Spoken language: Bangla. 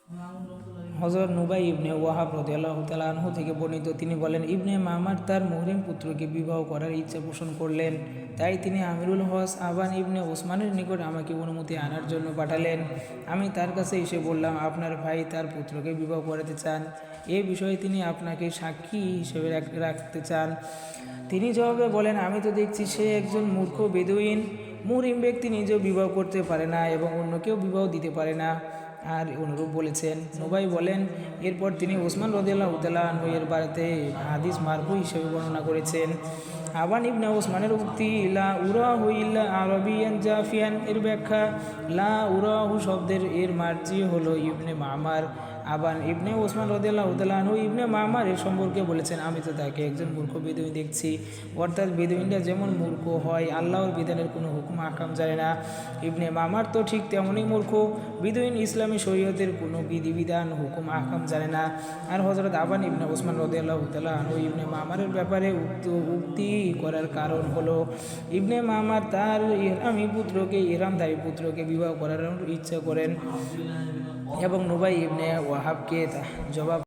হযরত নুবাই ইবনে ওয়াহাব রাদিয়াল্লাহু তাআলা আনহু থেকে বর্ণিত, তিনি বলেন, ইবনে মামার তার মুহরিম পুত্রকে বিবাহ করার ইচ্ছা পোষণ করলেন। তাই তিনি আমিরুল হজ আবান ইবনে ওসমানের নিকট আমাকে অনুমতি আনার জন্য পাঠালেন। আমি তার কাছে এসে বললাম, আপনার ভাই তার পুত্রকে বিবাহ করাতে চান, এ বিষয়ে তিনি আপনাকে সাক্ষী হিসেবে রাখতে চান। তিনি জবাবে বলেন, আমি তো দেখছি সে একজন মূর্খ বেদুইন। মুহরিম ব্যক্তি নিজেও বিবাহ করতে পারে না এবং অন্যকেও বিবাহ দিতে পারে না। আর অনুরূপ বলেছেন। নুবাই বলেন, এরপর তিনি ওসমান রাদিয়াল্লাহু তাআলা আনহু এর বাড়িতে হাদিস মারফু হিসেবে বর্ণনা করেছেন। আবান ইবনে ওসমানের উক্তি লা উরাহু ইল্লা আরাবিয়ান জাফিয়ান এর ব্যাখ্যা, লা উরাহু শব্দের এর মার্জি হলো ইবনে মামার। আবান ইবনে ওসমান রাদিয়াল্লাহু তাআলা আনহু ইবনে মামার এর সম্পর্কে বলেছেন, আমি তো তাকে একজন মূর্খ বেদুইন দেখছি। অর্থাৎ বেদুইনরা যেমন মূর্খ হয়, আল্লাহর বিধানের কোনো হুকুম আহকাম জানে না, ইবনে মামার তো ঠিক তেমনই মূর্খ। বেদুইন ইসলামী শরীয়তের কোনো বিধিবিধান হুকুম আহকাম জানে না। আর হযরত আবান ইবনে ওসমান রাদিয়াল্লাহু তাআলা আনহু ইবনে মামারের ব্যাপারে উক্তি করার কারণ হলো, ইবনে মামার তার ইহরামি পুত্রকে ইহরামধারী পুত্রকে বিবাহ করার ইচ্ছা করেন এবং নুবাই ইবনে ওয়াহাবকে জবাব